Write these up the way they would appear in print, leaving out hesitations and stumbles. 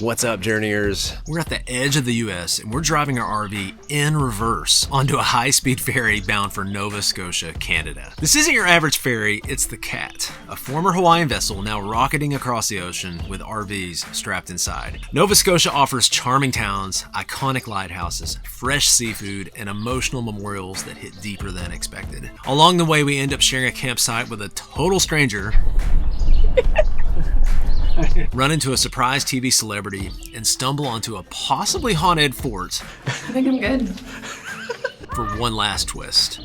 What's up, journeyers? We're at the edge of the U.S. and we're driving our RV in reverse onto a high-speed ferry bound for Nova Scotia, Canada. This isn't your average ferry, it's the Cat, a former Hawaiian vessel now rocketing across the ocean with RVs strapped inside. Nova Scotia offers charming towns, iconic lighthouses, fresh seafood, and emotional memorials that hit deeper than expected. Along the way, we end up sharing a campsite with a total stranger, run into a surprise TV celebrity, and stumble onto a possibly haunted fort. I think I'm good. For one last twist.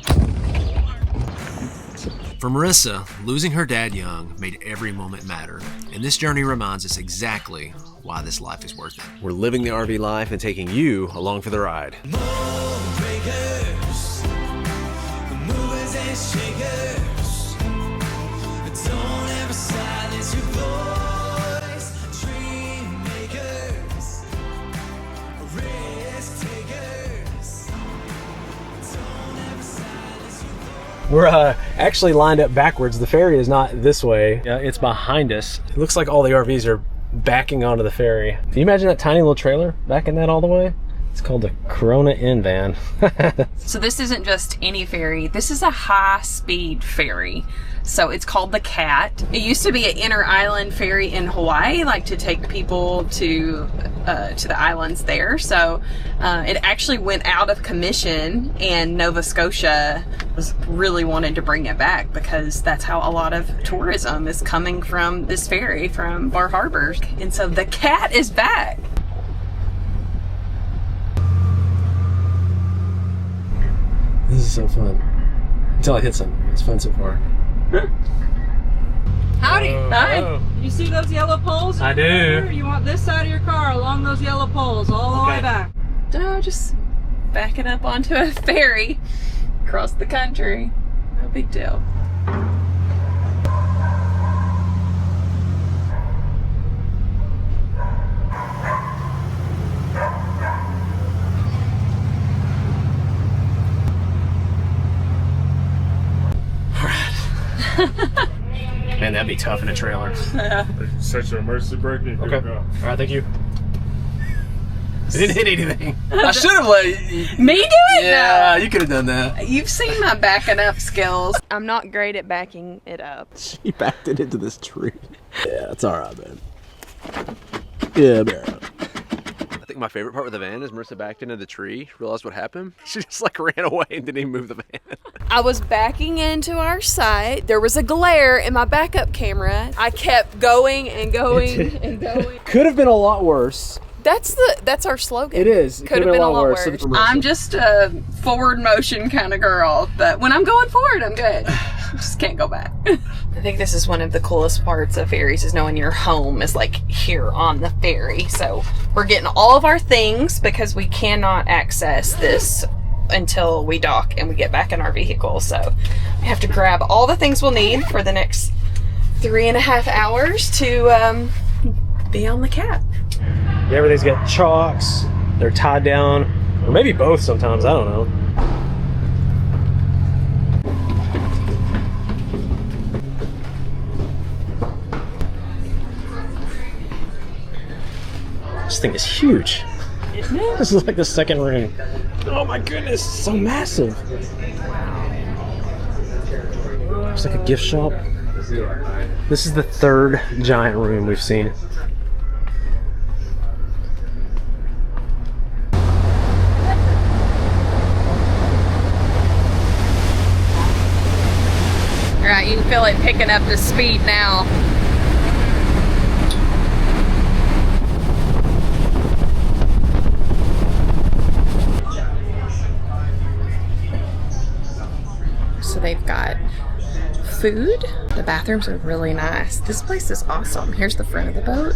For Marissa, losing her dad young made every moment matter, and this journey reminds us exactly why this life is worth it. We're living the RV life and taking you along for the ride. We're actually lined up backwards. The ferry is not this way. It's behind us. It looks like all the RVs are backing onto the ferry. Can you imagine that tiny little trailer backing that all the way? It's called the Corona Inn van. So this isn't just any ferry. This is a high-speed ferry. So it's called the Cat. It used to be an inter-island ferry in Hawaii, like to take people to the islands there. So it actually went out of commission, and Nova Scotia really wanted to bring it back because that's how a lot of tourism is coming from this ferry from Bar Harbor. And so the Cat is back. This is so fun. Until I hit something. It's fun so far. Howdy. Hi. Oh. You see those yellow poles? I do. You want this side of your car along those yellow poles all the way back. No, just backing up onto a ferry across the country. No big deal. Man, that'd be tough in a trailer. Yeah. Set your emergency brake. Okay. All right, thank you. I didn't hit anything. I should have let you. Me do it? Yeah, No. you could have done that. You've seen my backing up skills. I'm not great at backing it up. She backed it into this tree. Yeah, it's all right, man. Yeah, man. I think my favorite part with the van is Marissa backed into the tree, realized what happened. She just like ran away and didn't even move the van. I was backing into our site. There was a glare in my backup camera. I kept going and going and going. Could have been a lot worse. That's our slogan. It is. It Could have been a lot worse. So I'm just a forward motion kind of girl, but when I'm going forward, I'm good. Just can't go back. I think this is one of the coolest parts of ferries, is knowing your home is like here on the ferry. So we're getting all of our things because we cannot access this until we dock and we get back in our vehicle. So we have to grab all the things we'll need for the next 3.5 hours to be on the Cat. Yeah, everything's got chocks. They're tied down, or maybe both sometimes. I don't know. This thing is huge. Isn't it? This is like the second room. Oh my goodness, it's so massive. It's like a gift shop. This is the third giant room we've seen. Right, you can feel it picking up the speed now. So they've got food. The bathrooms are really nice. This place is awesome. Here's the front of the boat.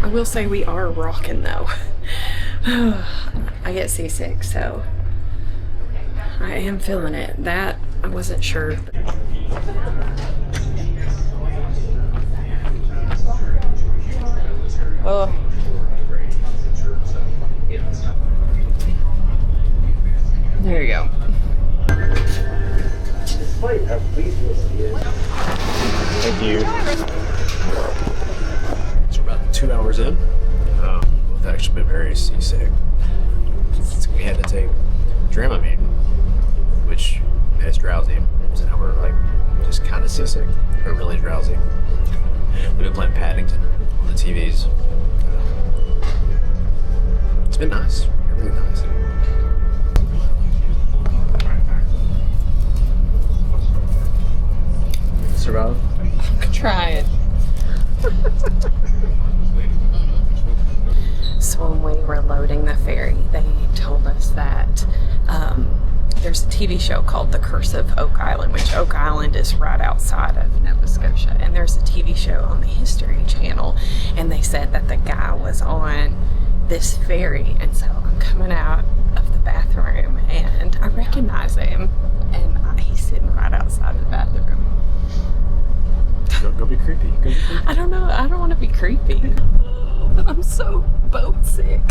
I will say we are rocking though. I get seasick, so I am feeling it. That I wasn't sure. Oh. There you go. Thank you. So we're about 2 hours in. We've actually been very seasick. We had to take Dramamine, which is drowsy. So now we're like just kind of seasick, but really drowsy. They've been playing Paddington on the TVs. It's been nice, really nice. Survive? Trying. So when we were loading the ferry, they told us that there's a TV show called The Curse of Oak Island, which Oak Island is right outside of Nova Scotia. And there's a TV show on the History Channel, and they said that the guy was on this ferry. And so I'm coming out of the bathroom, and I recognize him, and he's sitting right outside the bathroom. Go be creepy. Go be creepy. I don't know. I don't want to be creepy. But I'm so boat sick.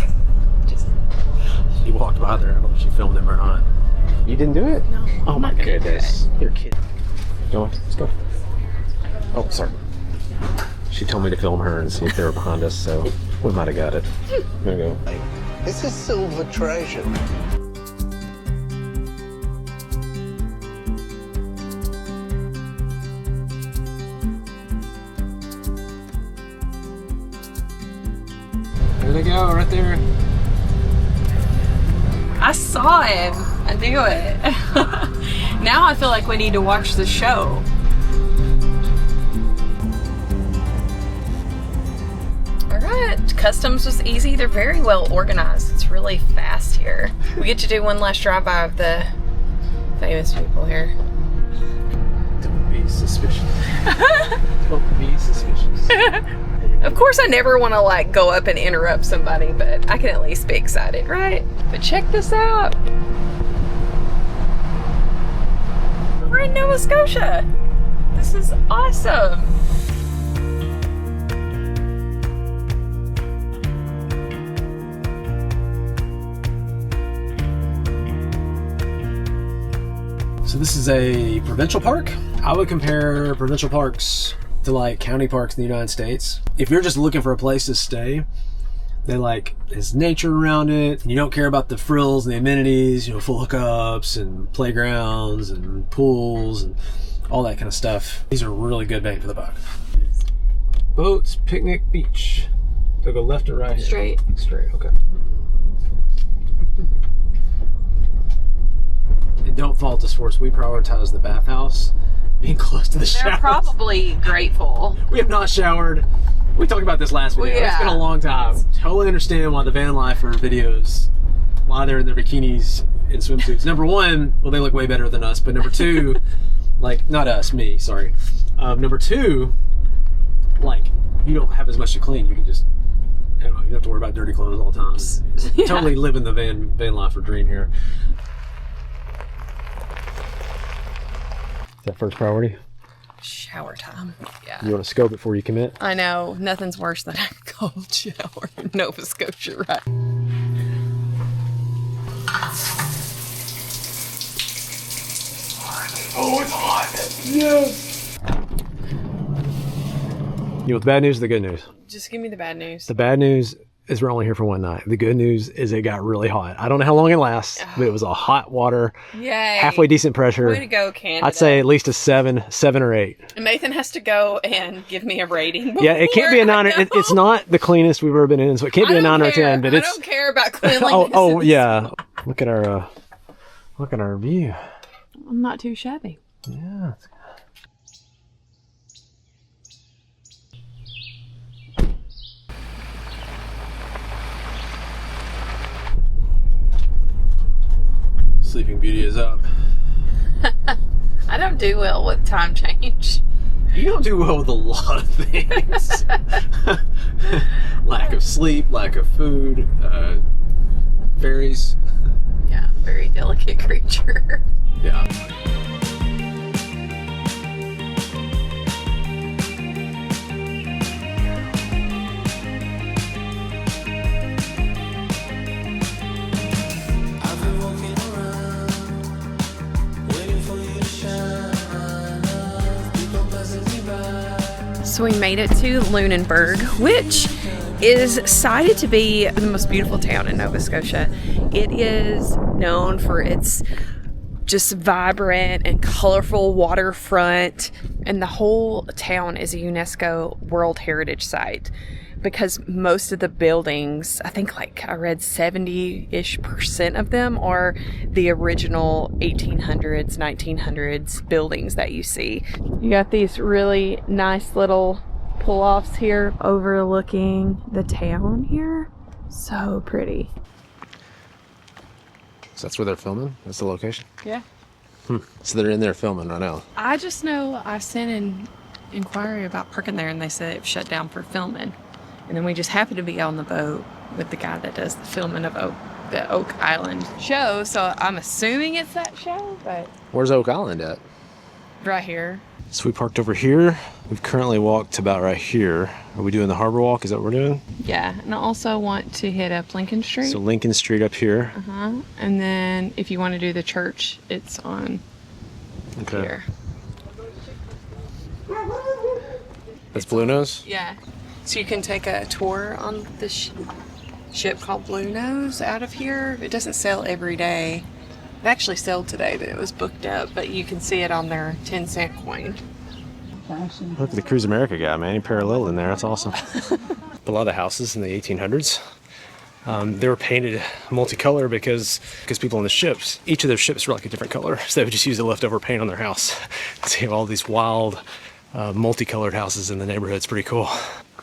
She walked by there. I don't know if she filmed him or not. You didn't do it? No. Oh my goodness. You're kidding. Go on. Let's go. Oh, sorry. She told me to film her and see if they were behind us, so we might have got it. There we go. It's a silver treasure. There they go, right there. I saw him. I knew it. Now I feel like we need to watch the show. Alright, customs was easy. They're very well organized. It's really fast here. We get to do one last drive-by of the famous people here. Don't be suspicious. Don't be suspicious. Of course I never want to like go up and interrupt somebody, but I can at least be excited, right? But check this out. We're in Nova Scotia. This is awesome. So this is a provincial park. I would compare provincial parks to like county parks in the United States. If you're just looking for a place to stay, they like there's nature around it. You don't care about the frills and the amenities, you know, full hookups and playgrounds and pools and all that kind of stuff. These are really good bang for the buck. Boats, picnic, beach. So go left or right here? Straight. Straight, okay. And don't fault us for us. We prioritize the bathhouse being close to the shower. They're probably grateful. We have not showered. We talked about this last video. Well, yeah. It's been a long time. Totally understand why the van lifer videos, why they're in their bikinis and swimsuits. Number one, well, they look way better than us. But number two, like, not us, me, sorry. Number two, like, you don't have as much to clean. You can just, I don't know, you don't have to worry about dirty clothes all the time. Yeah. Totally living the van lifer dream here. Is that first priority? Shower time. Yeah. You want to scope it before you commit? I know. Nothing's worse than a cold shower in Nova Scotia, right? Oh, it's hot. Yes. You want the bad news or the good news? Just give me the bad news. The bad news is we're only here for one night. The good news is it got really hot. I don't know how long it lasts, but it was a hot water, Yay. halfway decent pressure. Way to go, Canada. I'd say at least a 7 or 8. And Nathan has to go and give me a rating. Yeah, it can't be a 9. It's not the cleanest we've ever been in, so it can't be a 9 or a 10. But I it's. don't care about cleanliness. Oh yeah. Look at our view. I'm not too shabby. Yeah. Sleeping Beauty is up. I don't do well with time change. You don't do well with a lot of things. Lack of sleep, lack of food, fairies. Yeah, very delicate creature. Yeah. So we made it to Lunenburg, which is cited to be the most beautiful town in Nova Scotia. It is known for its just vibrant and colorful waterfront, and the whole town is a UNESCO World Heritage Site because most of the buildings, I think like I read 70-ish% of them are the original 1800s, 1900s buildings that you see. You got these really nice little pull-offs here overlooking the town here. So pretty. So that's where they're filming? That's the location? Yeah. So they're in there filming right now. I just know I sent an inquiry about parking there and they said it was shut down for filming. And then we just happened to be on the boat with the guy that does the filming of the Oak Island show. So I'm assuming it's that show, but... Where's Oak Island at? Right here. So we parked over here. We've currently walked to about right here. Are we doing the harbor walk? Is that what we're doing? Yeah, and I also want to hit up Lincoln Street. So Lincoln Street up here. And then if you want to do the church, it's on here. That's Blue Nose? Yeah. So you can take a tour on the ship called Blue Nose out of here. It doesn't sail every day. It actually sailed today, but it was booked up. But you can see it on their 10-cent coin. Look at the Cruise America guy, man. He paralleled in there. That's awesome. A lot of the houses in the 1800s, they were painted multicolor because people on the ships, each of their ships were like a different color. So they would just use the leftover paint on their house. So you have all these wild, multicolored houses in the neighborhood. It's pretty cool.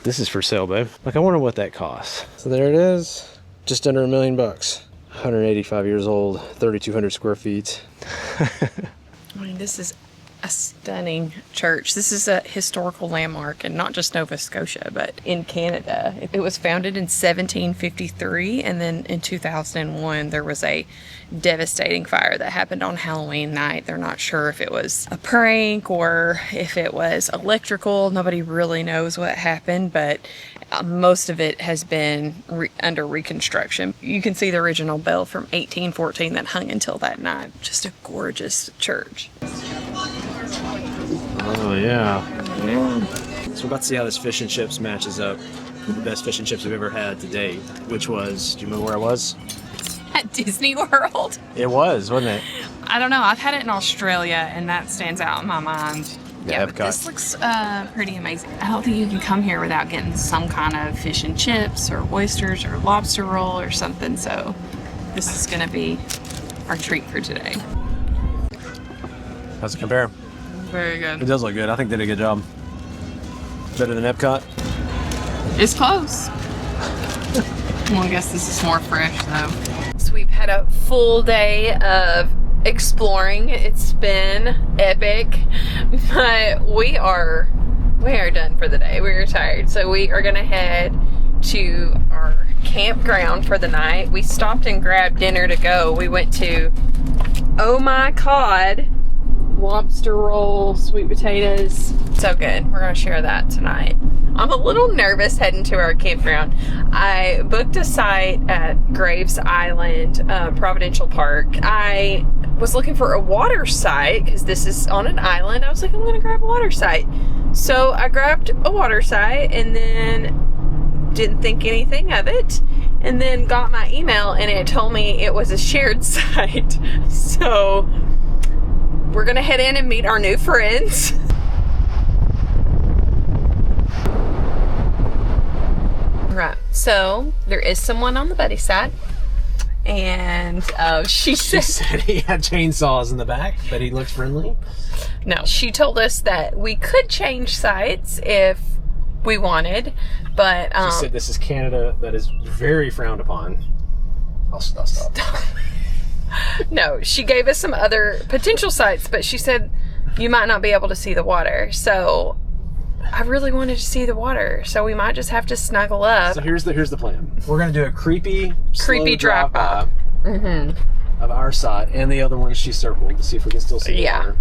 This is for sale, babe. Like, I wonder what that costs. So there it is. Just under $1 million. 185 years old, 3,200 square feet. I mean, this is a stunning church. This is a historical landmark, and not just Nova Scotia, but in Canada. It was founded in 1753, and then in 2001 there was a devastating fire that happened on Halloween night. They're not sure if it was a prank or if it was electrical. Nobody really knows what happened, but most of it has been under reconstruction. You can see the original bell from 1814 that hung until that night. Just a gorgeous church. Oh, yeah. So we're about to see how this fish and chips matches up with the best fish and chips we've ever had to date, which was, do you remember where it was? At Disney World. It was, wasn't it? I don't know. I've had it in Australia, and that stands out in my mind. Yeah, but this looks pretty amazing. I don't think you can come here without getting some kind of fish and chips or oysters or lobster roll or something. So this is going to be our treat for today. How's it compare? Very good. It does look good. I think they did a good job. Better than Epcot? It's close. Well, I guess this is more fresh though. So we've had a full day of exploring. It's been epic, but we are done for the day. We are tired, so we are gonna head to our campground for the night. We stopped and grabbed dinner to go. We went to Oh My Cod, lobster roll, sweet potatoes. So good. We're gonna share that tonight. I'm a little nervous heading to our campground. I booked a site at Graves Island, Providential Park. I was looking for a water site because this is on an island. I was like, I'm gonna grab a water site. So I grabbed a water site and then didn't think anything of it, and then got my email and it told me it was a shared site. So we're gonna head in and meet our new friends. Right, so there is someone on the buddy side, and she said he had chainsaws in the back, but he looked friendly. No, she told us that we could change sites if we wanted, but she said this is Canada, that is very frowned upon. I'll stop. No, she gave us some other potential sites, but she said you might not be able to see the water. So I really wanted to see the water, so we might just have to snuggle up. So here's the plan. We're gonna do a creepy drop by of our side and the other one she circled to see if we can still see the water.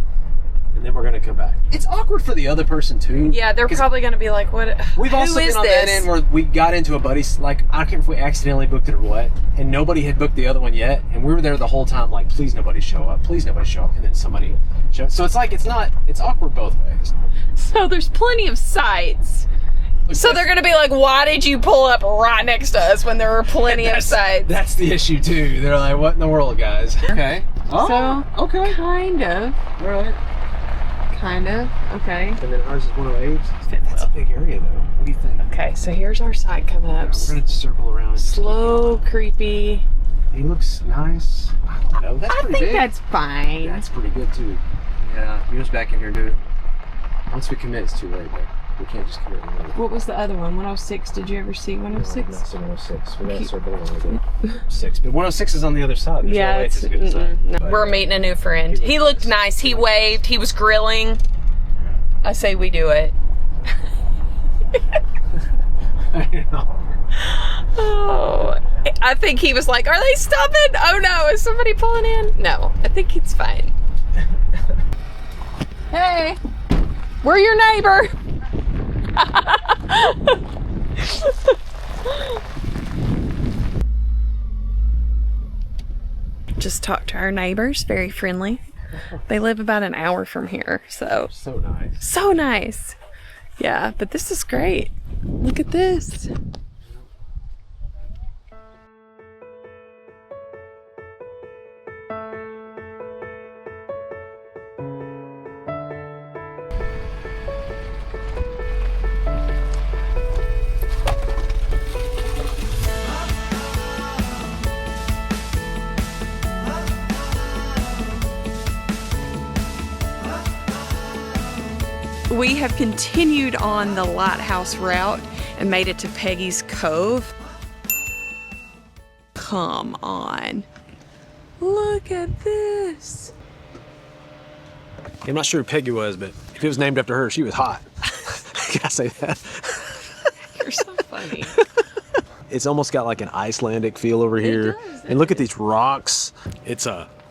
And then we're gonna come back. It's awkward for the other person too. Yeah, they're probably gonna be like, "What? We've also been on that end where we got into a buddy's, like, I don't care if we accidentally booked it or what, and nobody had booked the other one yet, and we were there the whole time, like, please nobody show up, and then somebody showed. So it's like it's awkward both ways. So there's plenty of sites. So they're gonna be like, "Why did you pull up right next to us when there were plenty of sites?" That's the issue too. They're like, "What in the world, guys?" Okay. Oh, So okay. kind of. All right. Kind of. Okay. And then ours is 108. That's a big area, though. What do you think? Okay, so here's our site coming up. We're gonna circle around. Slow, creepy. He looks nice. I don't know. That's I pretty think big. that's fine. That's pretty good too. Yeah, you just back in here and do it. Once we commit, it's too late. But we can't just commit. What was the other one? 106. Did you ever see 106? No, not 106. We gotta circle around again. 6, but 106 is on the other side. There's Yeah, no way it's as good as that. no. But, We're meeting a new friend. He looked nice. He waved. He was grilling. I say we do it. I know. Oh, I think he was like, "Are they stopping? Oh no, is somebody pulling in?" No, I think it's fine. Hey, we're your neighbor. Just talked to our neighbors, very friendly. They live about an hour from here, so nice. so nice. Yeah, but this is great. Look at this. We have continued on the Lighthouse route and made it to Peggy's Cove. Come on. Look at this. I'm not sure who Peggy was, but if it was named after her, she was hot. Can I say that? You're so funny. It's almost got like an Icelandic feel over here. does, And look at these rocks. It's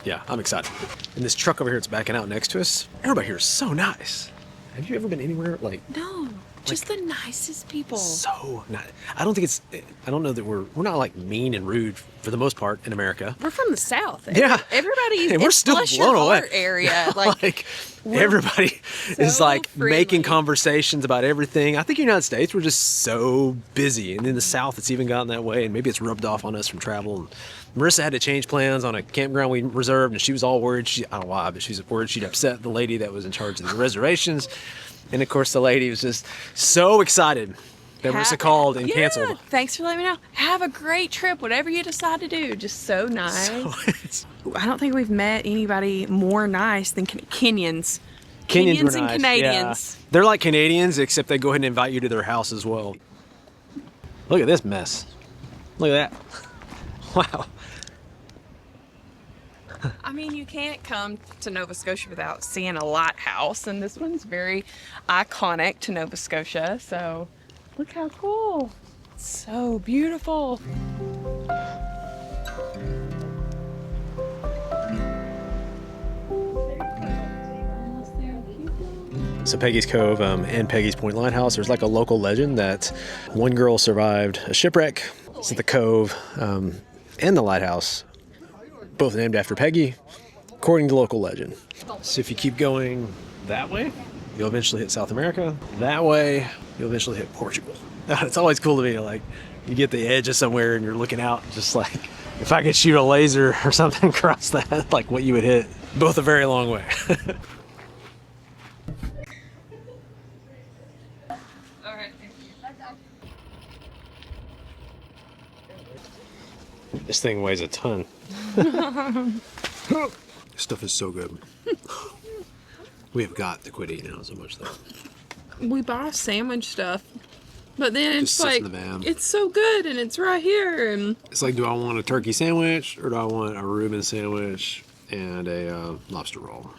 yeah, I'm excited. And this truck over here, it's backing out next to us. Everybody here is so nice. Have you ever been anywhere like? No, just the nicest people. So nice. I don't think it's. I don't know that we're not like mean and rude for the most part in America. We're from the South. Yeah. Everybody. And we're still bless blown your away. heart area. Like everybody is like friendly. making conversations about everything. I think United States, we're just so busy, and in the South, it's even gotten that way, and maybe it's rubbed off on us from travel. And Marissa had to change plans on a campground we reserved, and she was all worried. I don't know why, but she was worried she'd upset the lady that was in charge of the reservations. And of course, the lady was just so excited that Marissa called and canceled. Thanks for letting me know. Have a great trip, whatever you decide to do. Just so nice. I don't think we've met anybody more nice than Kenyans. Kenyans were and nice, Canadians. yeah. They're like Canadians, except they go ahead and invite you to their house as well. Look at this mess. Look at that. Wow. I mean, you can't come to Nova Scotia without seeing a lighthouse, and this one's very iconic to Nova Scotia, so look how cool. It's so beautiful. So Peggy's Cove and Peggy's Point Lighthouse, there's like a local legend that one girl survived a shipwreck. It's at the Cove and the Lighthouse, both named after Peggy, according to local legend. So if you keep going that way, you'll eventually hit South America. That way, you'll eventually hit Portugal. It's always cool to me, like, you get the edge of somewhere and you're looking out, just like, if I could shoot a laser or something across that, like what you would hit. Both a very long way. This thing weighs a ton. This stuff is so good. We have got to quit eating out so much though. We buy sandwich stuff, but then Just it's sits like, in the van. it's so good and it's right here. And It's like, do I want a turkey sandwich or do I want a Reuben sandwich and a lobster roll?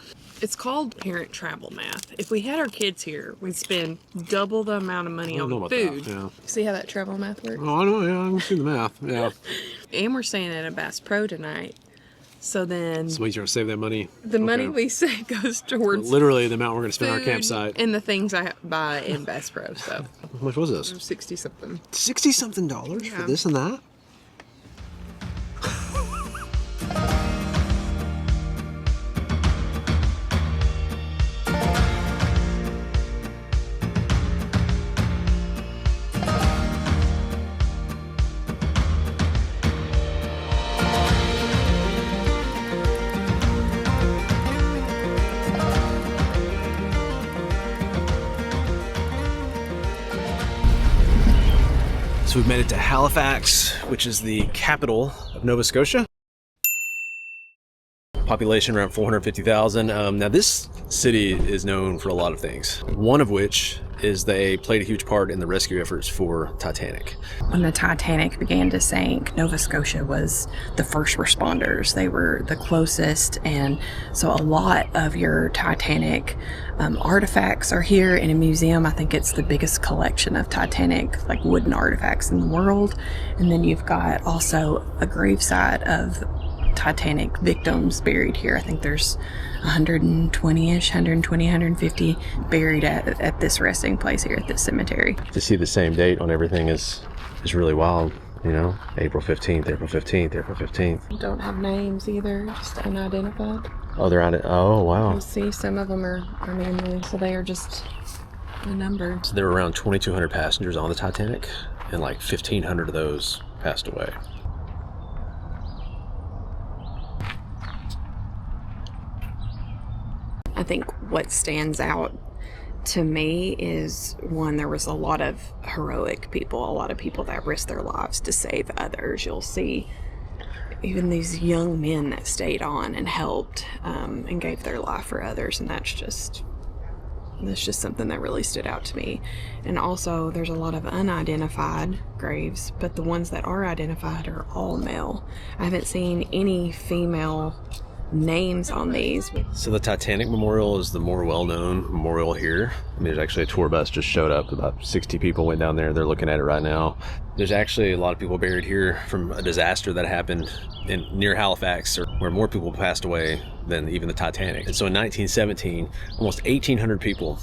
it's called parent travel math. If we had our kids here, we'd spend double the amount of money I don't know on about food. that, yeah. See how that travel math works? Oh, I know, yeah, I can see the math, yeah. And we're staying at a Bass Pro tonight. So then So we trying to save that money. the money we save goes towards Literally the amount we're going to spend on our food campsite. and the things I buy in Bass Pro. So How much was this? 60 something. $60-something for this and that? So we've made it to Halifax, which is the capital of Nova Scotia. Population around 450,000. Now this city is known for a lot of things. One of which is they played a huge part in the rescue efforts for Titanic. When the Titanic began to sink, Nova Scotia was the first responders. They were the closest, and so a lot of your Titanic artifacts are here in a museum. I think it's the biggest collection of Titanic like wooden artifacts in the world. And then you've got also a gravesite of Titanic victims buried here. I think there's 120-ish, 150 buried at this resting place here at this cemetery. To see the same date on everything is really wild, you know? April 15th, April 15th, April 15th. Don't have names either, just unidentified. Oh, they're on it. Oh, wow. You see some of them are manually, so they are just numbered. So there were around 2,200 passengers on the Titanic, and like 1,500 of those passed away. I think what stands out to me is, one, there was a lot of heroic people, a lot of people that risked their lives to save others. You'll see even these young men that stayed on and helped and gave their life for others, and that's just something that really stood out to me. And also there's a lot of unidentified graves, but the ones that are identified are all male. I haven't seen any female names on these. So the Titanic Memorial is the more well-known memorial here. I mean, there's actually a tour bus just showed up. About 60 people went down there. They're looking at it right now. There's actually a lot of people buried here from a disaster that happened near Halifax, where more people passed away than even the Titanic. And so in 1917, almost 1,800 people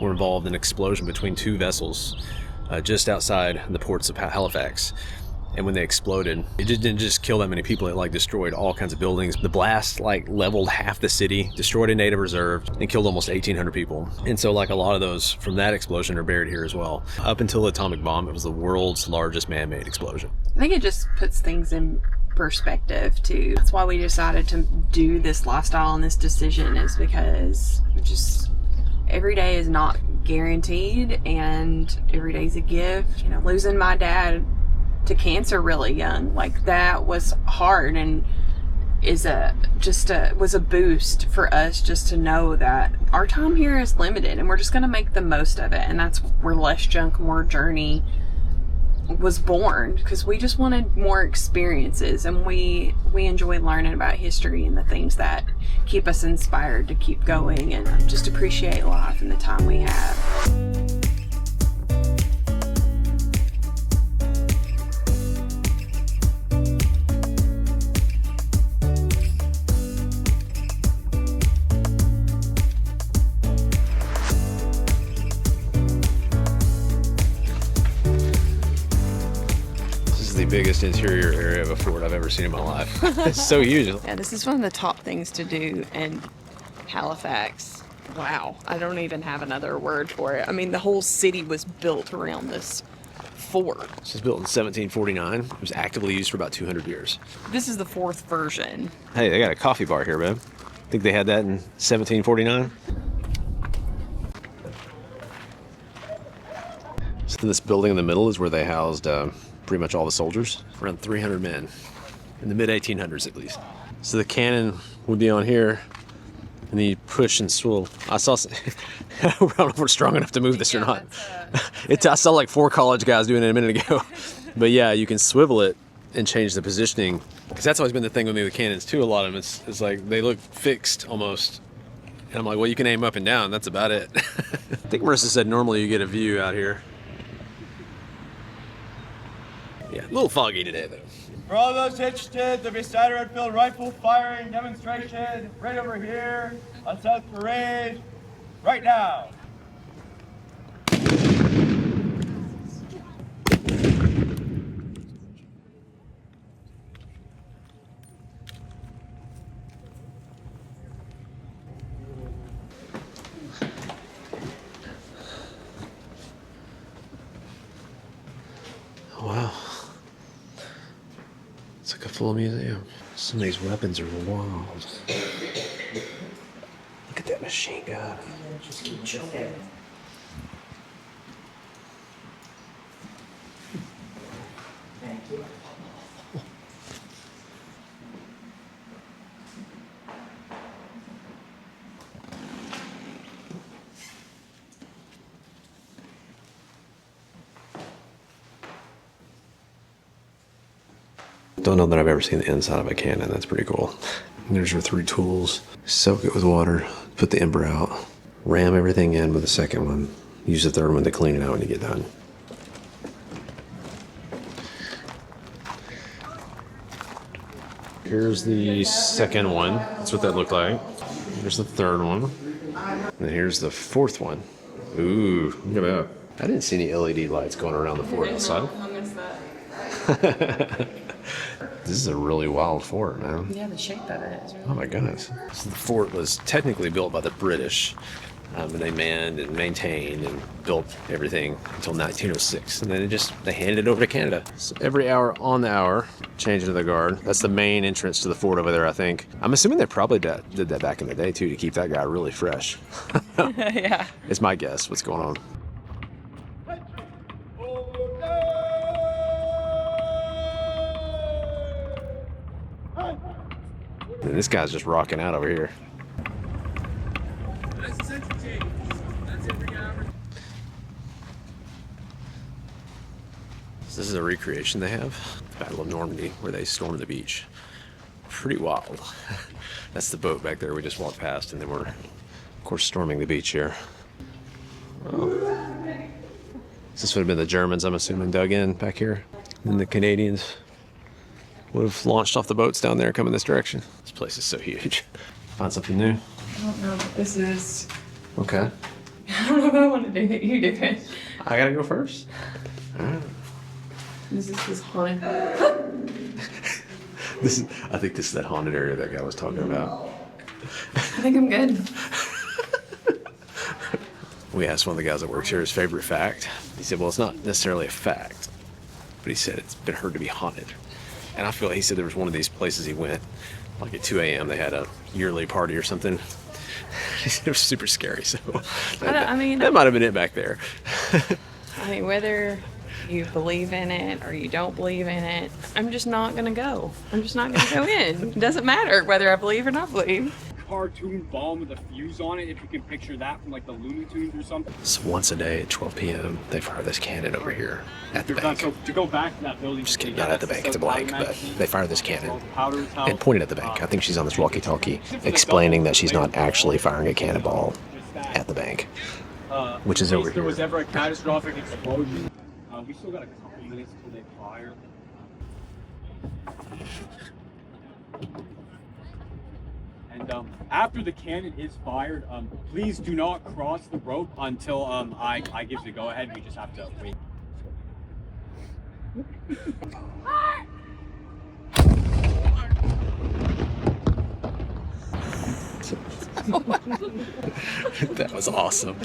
were involved in an explosion between two vessels just outside the ports of Halifax. And when they exploded, it just didn't just kill that many people, it like destroyed all kinds of buildings. The blast like leveled half the city, destroyed a native reserve, and killed almost 1,800 people. And so like a lot of those from that explosion are buried here as well. Up until the atomic bomb, it was the world's largest man-made explosion. I think it just puts things in perspective too. That's why we decided to do this lifestyle and this decision, is because just every day is not guaranteed and every day's a gift. You know, losing my dad to cancer really young, like that was hard, and was a boost for us just to know that our time here is limited and we're just going to make the most of it. And that's where Less Junk More Journey was born, because we just wanted more experiences, and we enjoy learning about history and the things that keep us inspired to keep going and just appreciate life and the time we have. The biggest interior area of a fort I've ever seen in my life. It's so huge. Yeah, this is one of the top things to do in Halifax. Wow, I don't even have another word for it. I mean, the whole city was built around this fort. This was built in 1749. It was actively used for about 200 years. This is the fourth version. Hey, they got a coffee bar here, babe. Think they had that in 1749? So this building in the middle is where they housed pretty much all the soldiers, around 300 men, in the mid-1800s at least. So the cannon would be on here, and then you push and swivel. I saw, I don't know if we're strong enough to move this or not. I saw like 4 college guys doing it a minute ago. But yeah, you can swivel it and change the positioning, because that's always been the thing with me with cannons too. A lot of them, it's like they look fixed almost. And I'm like, well, you can aim up and down, that's about it. I think Marissa said normally you get a view out here. Yeah, a little foggy today though. For all those interested, there'll be a Saturday field rifle firing demonstration right over here on South Parade right now. Wow. It's like a full museum. Some of these weapons are wild. Look at that machine gun. Just keep jumping. Don't know that I've ever seen the inside of a cannon. That's pretty cool. And there's your 3 tools. Soak it with water, put the ember out, ram everything in with the second one, use the third one to clean it out when you get done. Here's the second one. That's what that looked like. Here's the third one. And here's the fourth one. Ooh, look at that. I didn't see any LED lights going around the fort outside. This is a really wild fort, man. Yeah, the shape of it is really Oh my goodness. So the fort was technically built by the British. And they manned and maintained and built everything until 1906. And then they handed it over to Canada. So every hour on the hour, changing to the guard. That's the main entrance to the fort over there, I think. I'm assuming they probably did that back in the day too, to keep that guy really fresh. yeah. It's my guess what's going on. And this guy's just rocking out over here. So this is a recreation they have. The Battle of Normandy, where they stormed the beach. Pretty wild. That's the boat back there we just walked past, and then we're, of course, storming the beach here. Well, this would have been the Germans, I'm assuming, dug in back here. And the Canadians would have launched off the boats down there coming this direction. This place is so huge. Find something new? I don't know what this is. Okay. I don't know if I want to do it. You do it. I gotta go first? All right. This is haunted. I think this is that haunted area that guy was talking about. I think I'm good. We asked one of the guys that works here his favorite fact. He said, well, it's not necessarily a fact, but he said it's been heard to be haunted. And I feel like he said there was one of these places he went, like at 2 a.m. they had a yearly party or something. He said it was super scary, so that might have been it back there. I mean, whether you believe in it or you don't believe in it, I'm just not gonna go. I'm just not gonna go in. It doesn't matter whether I believe or not believe. Cartoon bomb with a fuse on it, if you can picture that from like the Looney Tunes or something. So once a day at 12 p.m. they fire this cannon over here at the bank. So to go back to that building. Just kidding, not at the bank, it's a blank, but they fire this cannon and point it at the bank. I think she's on this walkie-talkie explaining that she's not actually firing a cannonball at the bank, which is over If there here. was ever a catastrophic explosion, we still got a couple minutes until they fire. And after the cannon is fired, please do not cross the rope until I give the go-ahead. We just have to wait. That was awesome.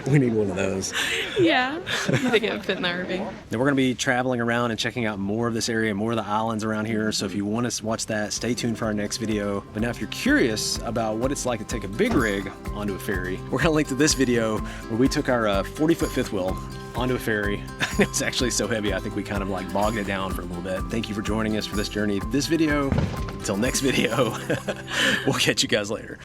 We need one of those. Yeah. I think it would fit in the RV. Now we're going to be traveling around and checking out more of this area, more of the islands around here. So if you want to watch that, stay tuned for our next video. But now if you're curious about what it's like to take a big rig onto a ferry, we're going to link to this video where we took our 40-foot fifth wheel onto a ferry. It was actually so heavy, I think we kind of like bogged it down for a little bit. Thank you for joining us for this journey, this video. Until next video, we'll catch you guys later.